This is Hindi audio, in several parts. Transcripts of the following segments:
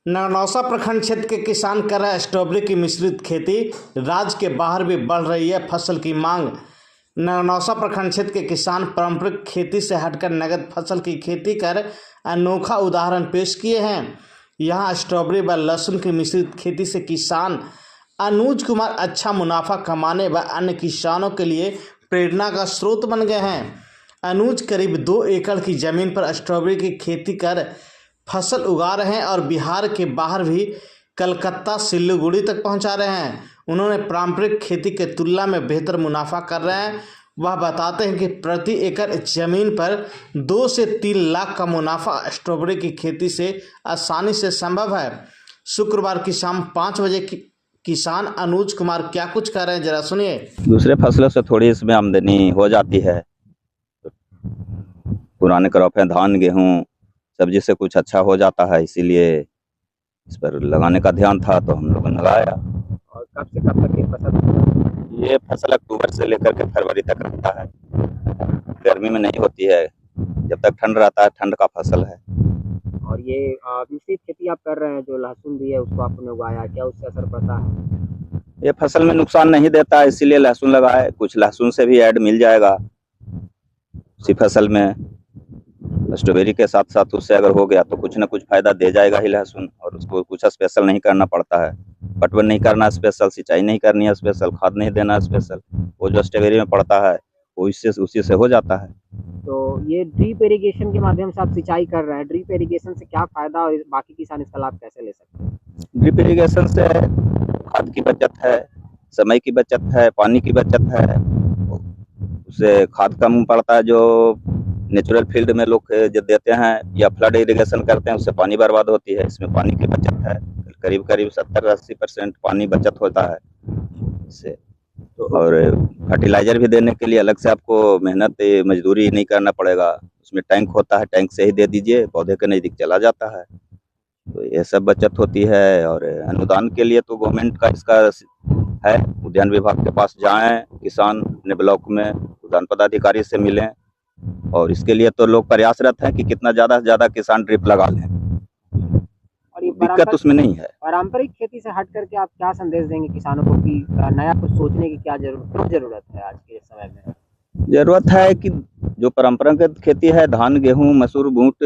नौसा प्रखंड क्षेत्र के किसान कर रहे स्ट्रॉबेरी की मिश्रित खेती। राज्य के बाहर भी बढ़ रही है फसल की मांग। नौसा प्रखंड क्षेत्र के किसान पारंपरिक खेती से हटकर नगद फसल की खेती कर अनोखा उदाहरण पेश किए हैं। यहां स्ट्रॉबेरी व लहसुन की मिश्रित खेती से किसान अनुज कुमार अच्छा मुनाफा कमाने व अन्य किसानों के लिए प्रेरणा का स्रोत बन गए हैं। अनुज करीब 2 एकड़ की जमीन पर स्ट्रॉबेरी की खेती कर फसल उगा रहे हैं और बिहार के बाहर भी कलकत्ता सिलीगुड़ी तक पहुंचा रहे हैं। उन्होंने पारंपरिक खेती के तुलना में बेहतर मुनाफा कर रहे हैं। वह बताते हैं कि प्रति एकड़ जमीन पर 2 से 3 लाख का मुनाफा स्ट्रॉबेरी की खेती से आसानी से संभव है। शुक्रवार की शाम 5 बजे किसान अनुज कुमार क्या कुछ कह रहे हैं, जरा सुनिए। दूसरे फसलों से थोड़ी इसमें आमदनी हो जाती है। पुराने क्रॉप है, धान गेहूं सब्जी से कुछ अच्छा हो जाता है, इसीलिए इस पर लगाने का ध्यान था तो हम लोगों ने लगाया। और कब से कब तक ये फसल अक्टूबर से लेकर के फरवरी तक रहता है। गर्मी में नहीं होती है, जब तक ठंड रहता है ठंड का फसल है। और ये मिश्रित खेती आप कर रहे हैं, जो लहसुन भी है उसको आपने उगाया, क्या उससे असर पड़ता है? ये फसल में नुकसान नहीं देता है, इसीलिए लहसुन लगाए। कुछ लहसुन से भी ऐड मिल जाएगा उसी फसल में। स्ट्रॉबेरी के साथ साथ उससे अगर हो गया तो कुछ ना कुछ फायदा दे जाएगा ही लहसुन। और उसको कुछ स्पेशल नहीं करना पड़ता है, पटवन नहीं करना स्पेशल, सिंचाई नहीं करनी है स्पेशल, खाद नहीं देना स्पेशल। वो जो स्ट्रॉबेरी में पड़ता है वो उसी से हो जाता है। तो ये ड्रिप इरिगेशन के माध्यम से आप सिंचाई कर रहे हैं, ड्रिप इरिगेशन से क्या फायदा और बाकी किसान इसका लाभ कैसे ले सकते हैं? ड्रिप इरिगेशन से खाद की बचत है, समय की बचत है, पानी की बचत है। उससे खाद कम पड़ता है, जो नेचुरल फील्ड में लोग जो देते हैं या फ्लड इरिगेशन करते हैं उससे पानी बर्बाद होती है। इसमें पानी की बचत है, करीब 70-80% पानी बचत होता है इससे। और फर्टिलाइजर भी देने के लिए अलग से आपको मेहनत मजदूरी नहीं करना पड़ेगा। उसमें टैंक होता है, टैंक से ही दे दीजिए, पौधे के नज़दीक चला जाता है। तो ये सब बचत होती है। और अनुदान के लिए तो गवर्नमेंट का इसका है, उद्यान विभाग के पास जाएं किसान अपने ब्लॉक में, उद्यान पदाधिकारी से मिलें। और इसके लिए तो लोग प्रयासरत हैं कि कितना ज़्यादा से ज़्यादा किसान ड्रिप लगा लें। और ये दिक्कत उसमें नहीं है। पारंपरिक खेती से हट करके आप क्या संदेश देंगे किसानों को कि नया कुछ सोचने की क्या जरूरत है आज के समय में? जरूरत है कि जो परंपरागत खेती है, धान गेहूं मसूर बूट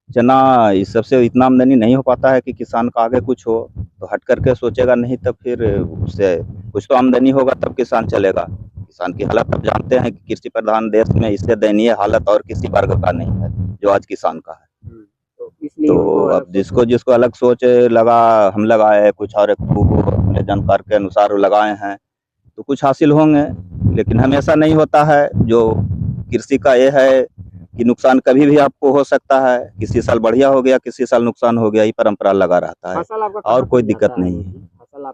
चना, इस सबसे इतना आमदनी नहीं हो पाता है कि किसान का आगे कुछ हो। तो हट करके सोचेगा नहीं तो फिर उससे कुछ तो आमदनी होगा तब किसान चलेगा। किसान की हालत आप जानते हैं कि कृषि प्रधान देश में इससे दयनीय हालत और किसी वर्ग का नहीं है जो आज किसान का है। तो इसलिए तो अब जिसको अलग सोच लगा, हम लगाए कुछ और अपने जानकार के अनुसार लगाए हैं तो कुछ हासिल होंगे। लेकिन हमेशा नहीं होता है। जो कृषि का ये है कि नुकसान कभी भी आपको हो सकता है, किसी साल बढ़िया हो गया, किसी साल नुकसान हो गया, ये परंपरा लगा रहता है और कोई दिक्कत नहीं है।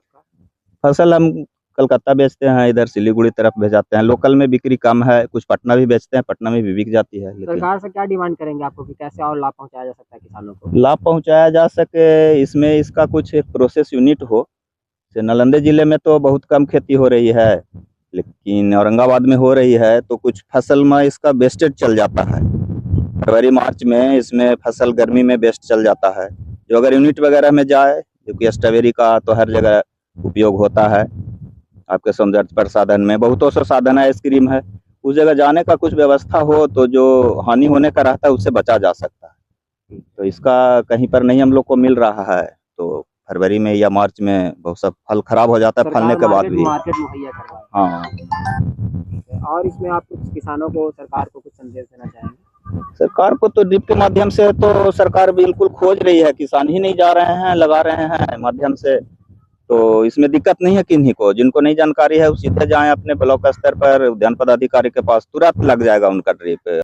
फसल हम कलकत्ता बेचते हैं, इधर सिलीगुड़ी तरफ भेजाते हैं। लोकल में बिक्री कम है, कुछ पटना भी बेचते हैं, पटना में भी बिक जाती है। सरकार से क्या डिमांड करेंगे आपको कि कैसे और लाभ पहुंचाया जा सकता है किसानों को? लाभ पहुंचाया जा सके, इसमें इसका कुछ एक प्रोसेस यूनिट हो। नालंदा जिले में तो बहुत कम खेती हो रही है, लेकिन औरंगाबाद में हो रही है। तो कुछ फसल में इसका वेस्टेज चल जाता है, फरवरी मार्च में इसमें फसल गर्मी में बेस्ट चल जाता है। जो अगर यूनिट वगैरह में जाए, क्योंकि स्ट्रॉबेरी का तो हर जगह उपयोग होता है। आपके सौंदर्य प्रसाधन में बहुतों से साधन है, आइसक्रीम है, उस जगह जाने का कुछ व्यवस्था हो तो जो हानि होने का रहता है उससे बचा जा सकता है। तो इसका कहीं पर नहीं हम लोग को मिल रहा है। तो फरवरी में या मार्च में बहुत सब फल खराब हो जाता है, फलने के बाद भी। मार्केट मुहैया करवाए। हाँ। और इसमें आप कुछ किसानों को, सरकार को कुछ संदेश देना चाहेंगे? सरकार को तो ड्रिप के माध्यम से तो सरकार बिल्कुल खोज रही है, किसान ही नहीं जा रहे हैं, लगा रहे हैं माध्यम से। तो इसमें दिक्कत नहीं है किन्हीं को। जिनको नहीं जानकारी है वो सीधे जाएं अपने ब्लॉक स्तर पर उद्यान पदाधिकारी के पास, तुरंत लग जाएगा उनका ड्रिप।